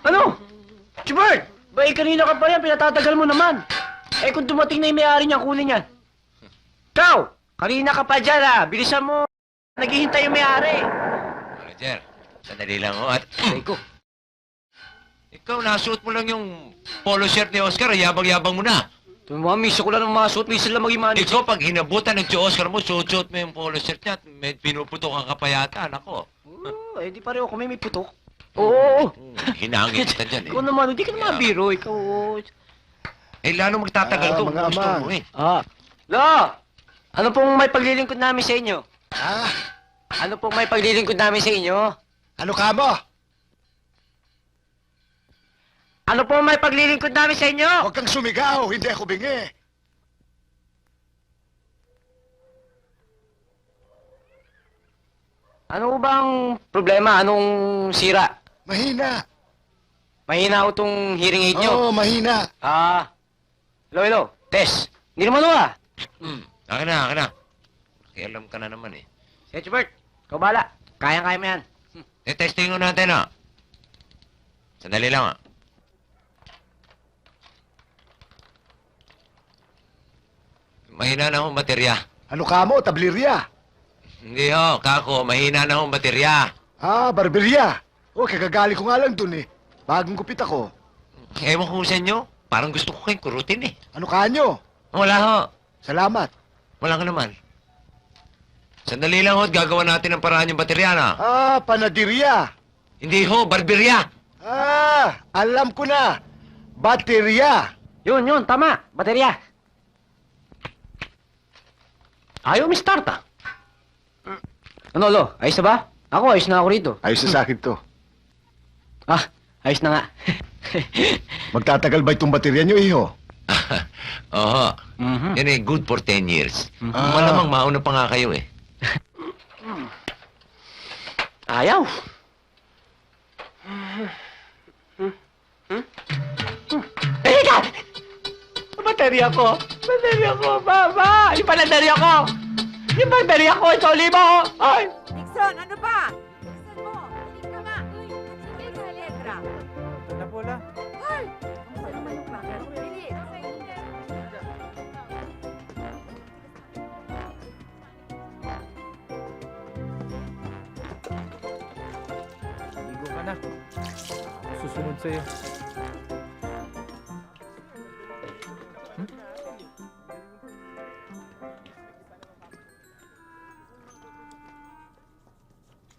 Ano? Chubert! Ba, kanina ka pa yan, pinatatagal mo naman. Eh, kung dumating na yung may-ari niya, kunin niya. Ikaw! Kanina ka pa dyan, ha? Bilisan mo. Naghihintay yung may-ari. Manager, sandali lang ho at... Ko. Ikaw, nasuot mo lang yung polo shirt ni Oscar, yabang-yabang mo na. Miss ko lang ng mga suot, minsan lang maging manager. Ikaw, pag hinabutan ng si Oscar mo, suot mo yung polo shirt niya at may pinuputok ang kapayata, nako. Eh, di pareho kami may putok. Oo. Hinangin kita dyan eh. Ikaw naman, hindi ka naman biro. Ikaw, Eh, lalo magtatagal to. mga Gusto amang. mo eh. Lo! Ano pong may paglilingkod namin sa inyo? Ha? Ano pong may paglilingkod namin sa inyo? Ano ka mo? Ano pong may paglilingkod namin sa inyo? Huwag kang sumigaw, hindi ako bingi. Ano bang problema? Anong sira? Mahina. Mahina ho tong hearing aid nyo. Oo, mahina. Hello. Tess. Hindi naman ho Akin na. Alam ka na naman eh. Sige, Chubert. Ikaw bahala. Kayang-kaya mo yan. Testing ko natin ah. Sandali lang ah. Mahina na akong baterya. Ano ka mo, tablirya? Hindi ho, kako. Mahina na akong baterya. Barberya. Kagagaling ko nga lang dun eh. Bagong gupit ako. Ewan ko sa inyo. Parang gusto ko kayong kurutin eh. Ano ka nyo? Wala ho. Salamat. Wala ka naman. Sandali lang ho at gagawa natin ng paraan yung baterya na. Panadirya. Hindi ho, barberya. Alam ko na. Baterya. Yun. Tama. Baterya. Ayaw mi start Ano, Lo? Ayos na ba? Ako, ayos na ako rito. Ayos na sa akin to. Ayos na nga. Magtatagal ba itong baterya nyo, iho? Oo. Mhm. Yan eh, good for 10 years. Ah. Malamang mauna pa nga kayo eh. Ayaw. Teka! Baterya ko! Baba! Yung baterya ko! Yung baterya ko! Ikaw, Limo! Ay! Nixon, ano ba? Nixon mo! Hindi ka nga! Uy, sa letra. Na pula. Ay! Ano naman yung bakit? Bilis! Ligo ka na. Ako susunod sa'yo.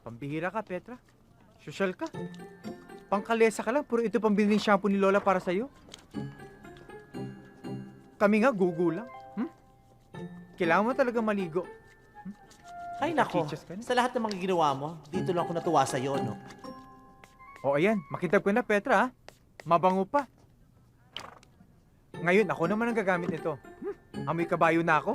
Pambihira ka, Petra. Social ka. Pangkalesa ka lang, puro ito pambili ng shampoo ni Lola para sa'yo. Kami nga, gugulang. Kailangan mo talaga maligo. Ay nako, Chichas ka na. sa lahat ng mga ginawa mo, dito lang ako natuwa sa'yo, no? O ayan, makitab ko na, Petra, ha? Mabango pa. Ngayon, ako naman ang gagamit nito. Amoy kabayo na ako.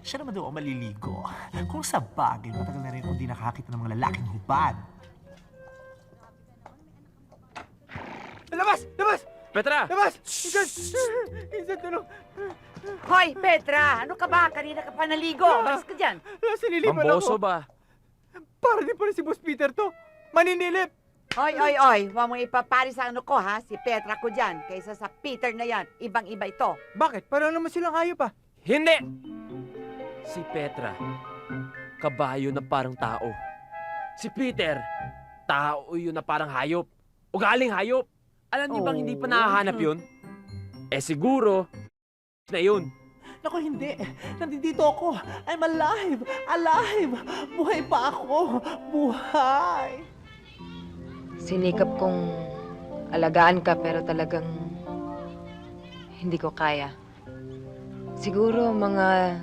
Siya naman daw ang maliligo. Kung sa bagay, matagal na rin kung di nakakita ng mga lalaking hubad. Labas! Labas! Petra! Labas! Insan! Insan, tulong! Hoy, Petra! Ano ka ba? Kanina ka pa naligo. Balas ka dyan. Sinilipan ako. ba? Para din pala si Boss Peter to. Maninilip! Hoy! Huwag mong ipapari sa ano ko, ha? Si Petra ko dyan. Kaysa sa Peter na yan. Ibang-iba ito. Bakit? Parang naman silang hayop, Hindi! Si Petra, kabayo na parang tao. Si Peter, tao yun na parang hayop. Ugaling hayop. Alam niyo bang hindi pa nahahanap yun? Eh siguro, na yun. Naku, hindi. Nandito ako. I'm alive! Alive! Buhay pa ako! Buhay! Sinikap kong alagaan ka pero talagang hindi ko kaya. Siguro mga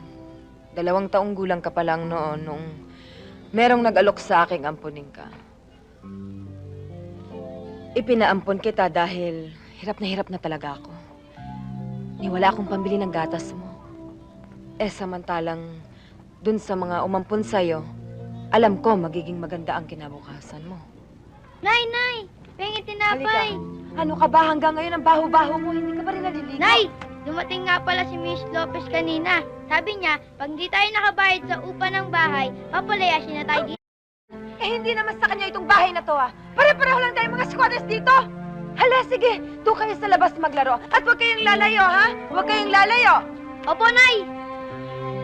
2 taong gulang ka pa lang noon nung merong nag-alok sa aking ampunin ka. Ipinaampon kita dahil hirap na talaga ako. Wala akong pambili ng gatas mo. Samantalang dun sa mga umampun sa'yo, alam ko magiging maganda ang kinabukasan mo. Nay! Pengen tinapay! Halika. Ano ka ba? Hanggang ngayon ang baho-baho mo. Hindi ka pa rin naliligo. Nay! Dumating nga pala si Miss Lopez kanina. Sabi niya, pag di tayo nakabayad sa upa ng bahay, papalayasin na tayo dito. Eh, hindi naman sa kanya itong bahay na to, ah. Pare-pareho lang tayong mga squatters dito. Hala, sige. Doon kayo sa labas maglaro. At huwag kayong lalayo, ha? Huwag kayong lalayo. Opo, Nay!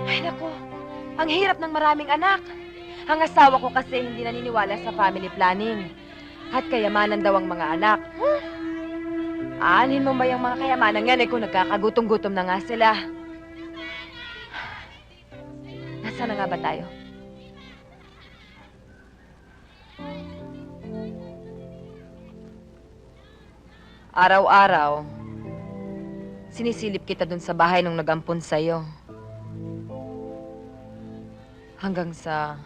Ay, naku. Ang hirap ng maraming anak. Ang asawa ko kasi hindi naniniwala sa family planning. At kayamanan daw ang mga anak. Aanin mo ba yung mga kayamanan yan kung nagkakagutom-gutom na nga sila? Nasaan na nga ba tayo? Araw-araw, sinisilip kita dun sa bahay nung nagampun sa'yo. Hanggang sa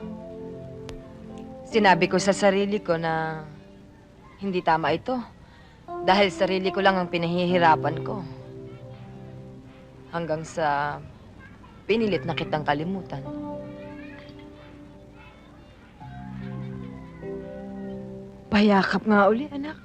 sinabi ko sa sarili ko na hindi tama ito. Dahil sarili ko lang ang pinahihirapan ko. Hanggang sa pinilit na kitang kalimutan. Payakap nga uli, anak.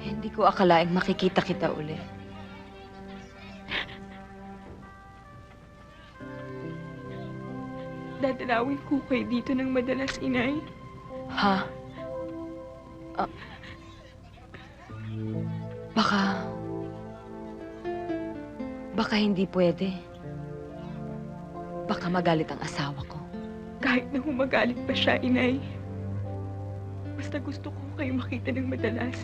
Hindi ko akalaing makikita kita uli. Dadalawin ko kayo dito ng madalas, Inay. Ha? Baka... Baka hindi pwede. Baka magalit ang asawa ko. Kahit na humagalit pa siya, Inay. Basta gusto ko kayo makita ng madalas.